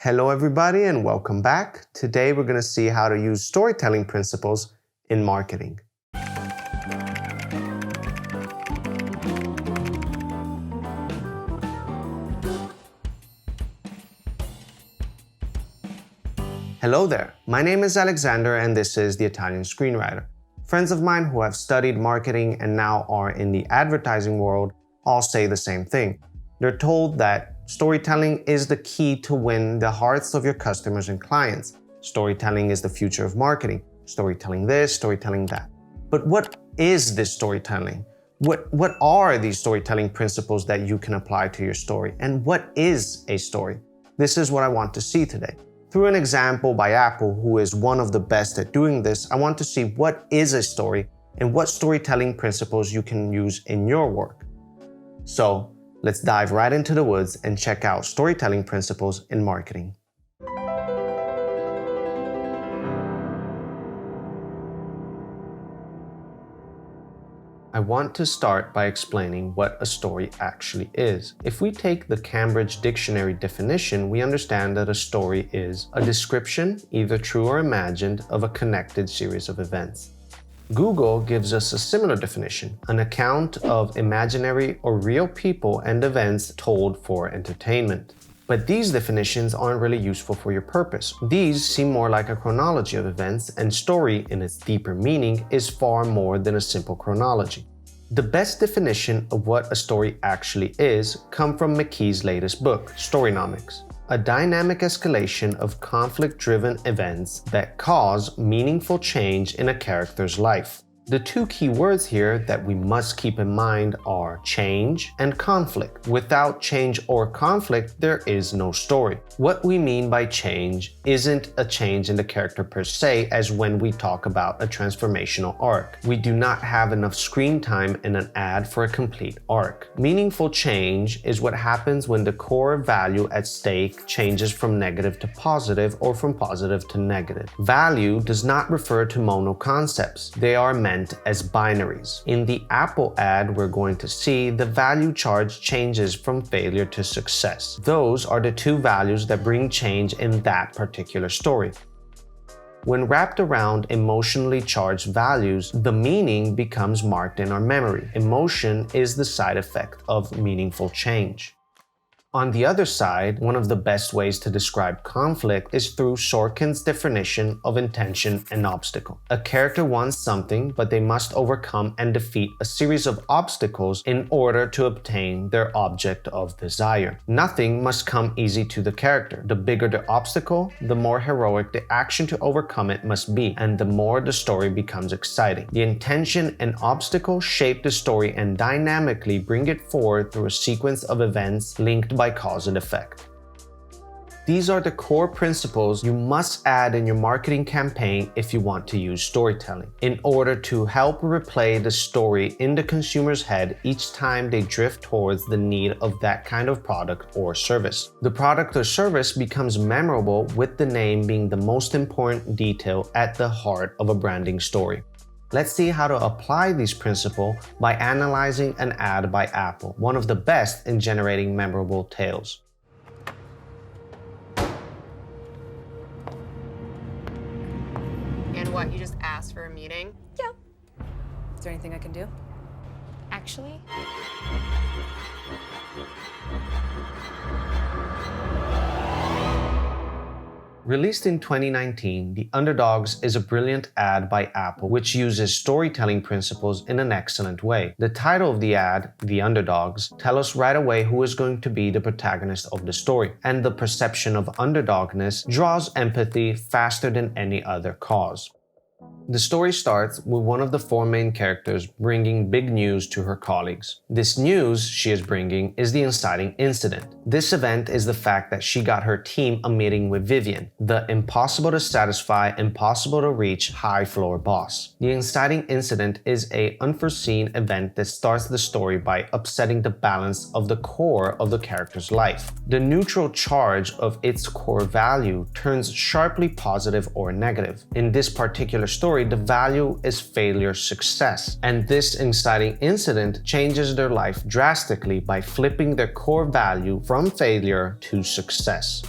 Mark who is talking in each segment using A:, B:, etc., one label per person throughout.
A: Hello everybody and welcome back. Today we're going to see how to use storytelling principles in marketing. Hello there, my name is Alexander and this is the Italian Screenwriter. Friends of mine who have studied marketing and now are in the advertising world all say the same thing. They're told that storytelling is the key to win the hearts of your customers and clients. Storytelling is the future of marketing. Storytelling this, storytelling that. But what is this storytelling? What are these storytelling principles that you can apply to your story? And what is a story? This is what I want to see today. Through an example by Apple, who is one of the best at doing this, I want to see what is a story and what storytelling principles you can use in your work. So, let's dive right into the woods and check out storytelling principles in marketing. I want to start by explaining what a story actually is. If we take the Cambridge Dictionary definition, we understand that a story is a description, either true or imagined, of a connected series of events. Google gives us a similar definition, an account of imaginary or real people and events told for entertainment. But these definitions aren't really useful for your purpose. These seem more like a chronology of events, and story, in its deeper meaning, is far more than a simple chronology. The best definition of what a story actually is comes from McKee's latest book, Storynomics, a dynamic escalation of conflict-driven events that cause meaningful change in a character's life. The two key words here that we must keep in mind are change and conflict. Without change or conflict, there is no story. What we mean by change isn't a change in the character per se, as when we talk about a transformational arc. We do not have enough screen time in an ad for a complete arc. Meaningful change is what happens when the core value at stake changes from negative to positive or from positive to negative. Value does not refer to mono concepts. They are meant as binaries. In the Apple ad, we're going to see the value charge changes from failure to success. Those are the two values that bring change in that particular story. When wrapped around emotionally charged values, the meaning becomes marked in our memory. Emotion is the side effect of meaningful change. On the other side, one of the best ways to describe conflict is through Sorkin's definition of intention and obstacle. A character wants something, but they must overcome and defeat a series of obstacles in order to obtain their object of desire. Nothing must come easy to the character. The bigger the obstacle, the more heroic the action to overcome it must be, and the more the story becomes exciting. The intention and obstacle shape the story and dynamically bring it forward through a sequence of events linked by cause and effect. These are the core principles you must add in your marketing campaign if you want to use storytelling, in order to help replay the story in the consumer's head each time they drift towards the need of that kind of product or service. The product or service becomes memorable, with the name being the most important detail at the heart of a branding story. Let's see how to apply these principles by analyzing an ad by Apple, one of the best in generating memorable tales.
B: And what, you just asked for a meeting?
C: Yeah. Is there anything I can do?
B: Actually?
A: Released in 2019, the Underdogs is a brilliant ad by Apple which uses storytelling principles in an excellent way. The title of the ad, The Underdogs, tells us right away who is going to be the protagonist of the story, and the perception of underdogness draws empathy faster than any other cause. The story starts with one of the four main characters bringing big news to her colleagues. This news she is bringing is the inciting incident. This event is the fact that she got her team a meeting with Vivian, the impossible to satisfy, impossible to reach high floor boss. The inciting incident is an unforeseen event that starts the story by upsetting the balance of the core of the character's life. The neutral charge of its core value turns sharply positive or negative. In this particular story, the value is failure success, and this inciting incident changes their life drastically by flipping their core value from failure to success.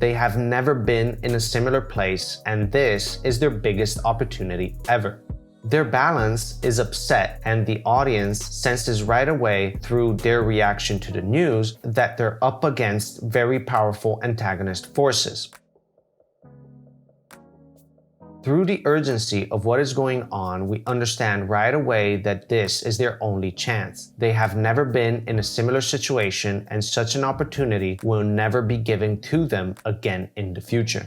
A: They have never been in a similar place, and this is their biggest opportunity ever. Their balance is upset, and the audience senses right away through their reaction to the news that they're up against very powerful antagonist forces. Through the urgency of what is going on, we understand right away that this is their only chance. They have never been in a similar situation, and such an opportunity will never be given to them again in the future.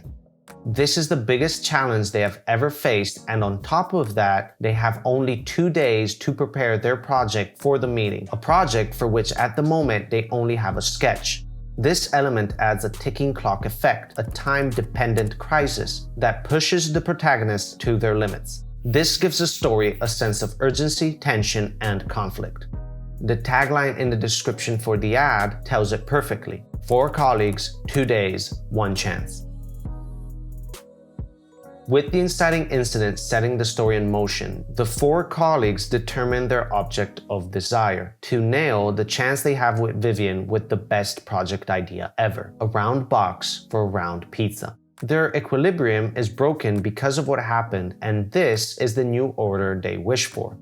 A: This is the biggest challenge they have ever faced, and on top of that, they have only 2 days to prepare their project for the meeting, a project for which at the moment they only have a sketch. This element adds a ticking clock effect, a time-dependent crisis that pushes the protagonist to their limits. This gives the story a sense of urgency, tension, and conflict. The tagline in the description for the ad tells it perfectly: 4 colleagues, 2 days, 1 chance. With the inciting incident setting the story in motion, the 4 colleagues determine their object of desire to nail the chance they have with Vivian with the best project idea ever: a round box for a round pizza. Their equilibrium is broken because of what happened, and this is the new order they wish for.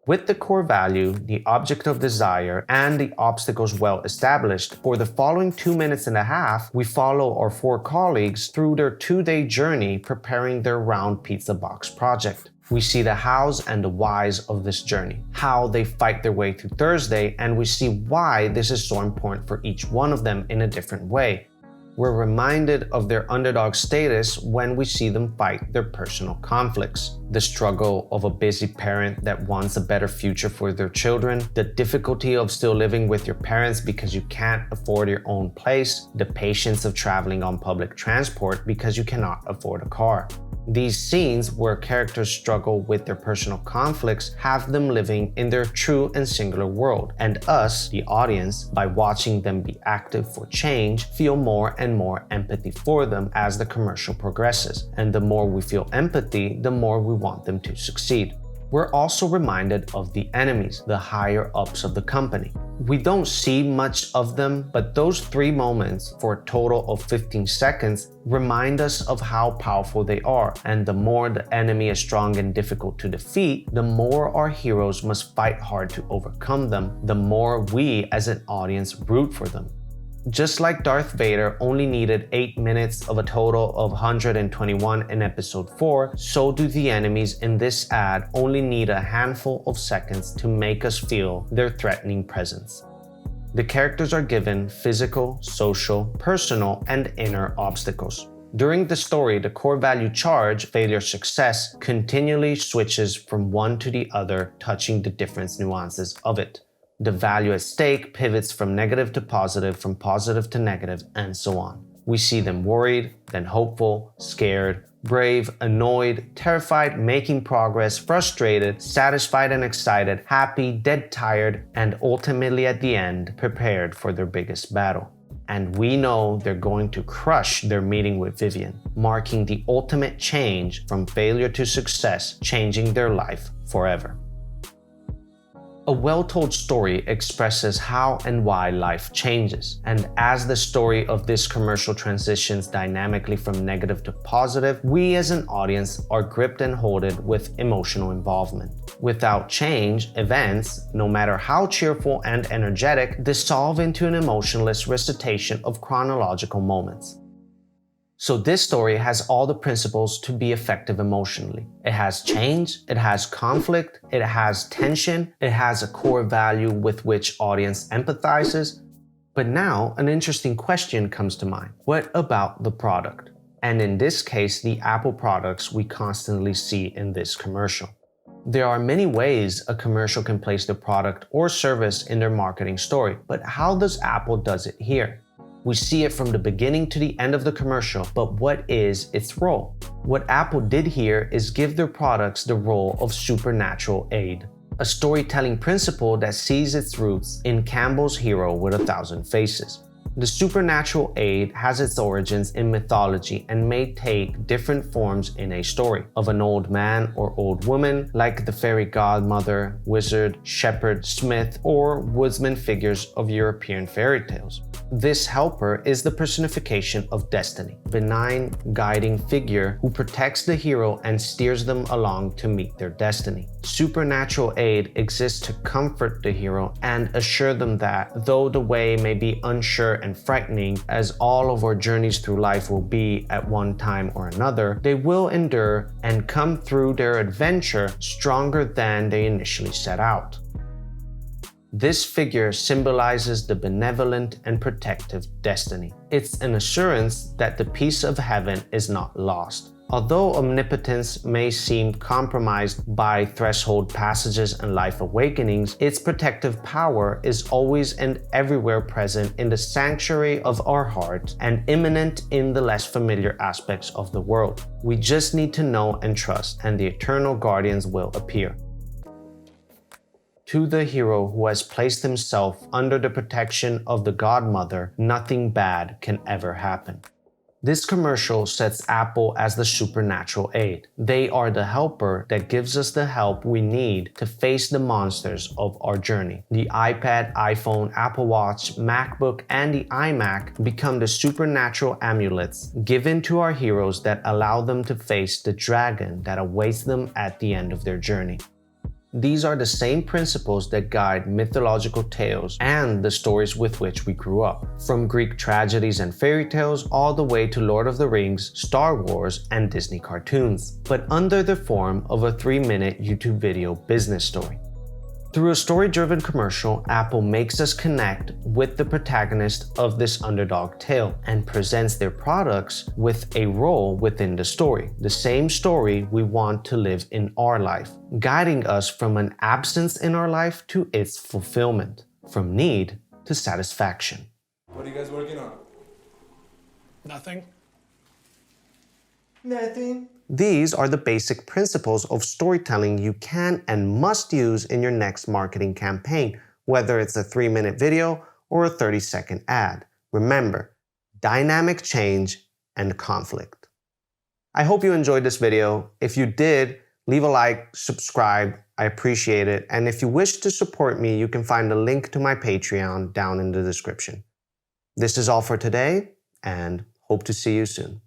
A: With the core value, the object of desire, and the obstacles well established, for the following 2.5 minutes, we follow our 4 colleagues through their 2-day journey preparing their round pizza box project. We see the hows and the whys of this journey, how they fight their way through Thursday, and we see why this is so important for each one of them in a different way. We're reminded of their underdog status when we see them fight their personal conflicts. The struggle of a busy parent that wants a better future for their children, the difficulty of still living with your parents because you can't afford your own place, the patience of traveling on public transport because you cannot afford a car. These scenes where characters struggle with their personal conflicts have them living in their true and singular world, and us, the audience, by watching them be active for change, feel more and more empathy for them as the commercial progresses. And the more we feel empathy, the more we want them to succeed. We're also reminded of the enemies, the higher ups of the company. We don't see much of them, but those 3 moments, for a total of 15 seconds, remind us of how powerful they are. And the more the enemy is strong and difficult to defeat, the more our heroes must fight hard to overcome them, the more we as an audience root for them. Just like Darth Vader only needed 8 minutes of a total of 121 in episode 4, so do the enemies in this ad only need a handful of seconds to make us feel their threatening presence. The characters are given physical, social, personal, and inner obstacles. During the story, the core value charge, failure, success, continually switches from one to the other, touching the different nuances of it. The value at stake pivots from negative to positive, from positive to negative, and so on. We see them worried, then hopeful, scared, brave, annoyed, terrified, making progress, frustrated, satisfied and excited, happy, dead tired, and ultimately at the end, prepared for their biggest battle. And we know they're going to crush their meeting with Vivian, marking the ultimate change from failure to success, changing their life forever. A well-told story expresses how and why life changes, and as the story of this commercial transitions dynamically from negative to positive, we as an audience are gripped and holded with emotional involvement. Without change, events, no matter how cheerful and energetic, dissolve into an emotionless recitation of chronological moments. So this story has all the principles to be effective emotionally. It has change, it has conflict, it has tension, it has a core value with which audience empathizes. But now an interesting question comes to mind. What about the product? And in this case, the Apple products we constantly see in this commercial. There are many ways a commercial can place their product or service in their marketing story, but how does Apple does it here? We see it from the beginning to the end of the commercial, but what is its role? What Apple did here is give their products the role of supernatural aid, a storytelling principle that sees its roots in Campbell's Hero with 1,000 Faces. The supernatural aid has its origins in mythology and may take different forms in a story, of an old man or old woman, like the fairy godmother, wizard, shepherd, smith, or woodsman figures of European fairy tales. This helper is the personification of destiny, a benign guiding figure who protects the hero and steers them along to meet their destiny. Supernatural aid exists to comfort the hero and assure them that, though the way may be unsure and frightening, as all of our journeys through life will be at one time or another, they will endure and come through their adventure stronger than they initially set out. This figure symbolizes the benevolent and protective destiny. It's an assurance that the peace of heaven is not lost. Although omnipotence may seem compromised by threshold passages and life awakenings, its protective power is always and everywhere present in the sanctuary of our hearts and immanent in the less familiar aspects of the world. We just need to know and trust, and the eternal guardians will appear. To the hero who has placed himself under the protection of the Godmother, nothing bad can ever happen. This commercial sets Apple as the supernatural aid. They are the helper that gives us the help we need to face the monsters of our journey. The iPad, iPhone, Apple Watch, MacBook, and the iMac become the supernatural amulets given to our heroes that allow them to face the dragon that awaits them at the end of their journey. These are the same principles that guide mythological tales and the stories with which we grew up, from Greek tragedies and fairy tales all the way to Lord of the Rings, Star Wars, and Disney cartoons, but under the form of a 3-minute YouTube video business story. Through a story-driven commercial, Apple makes us connect with the protagonist of this underdog tale and presents their products with a role within the story, the same story we want to live in our life, guiding us from an absence in our life to its fulfillment, from need to satisfaction.
D: What are you guys working on?
E: Nothing.
D: Nothing.
A: These are the basic principles of storytelling you can and must use in your next marketing campaign, whether it's a 3-minute video or a 30-second ad. Remember, dynamic change and conflict. I hope you enjoyed this video. If you did, leave a like, subscribe, I appreciate it. And if you wish to support me, you can find a link to my Patreon down in the description. This is all for today, and hope to see you soon.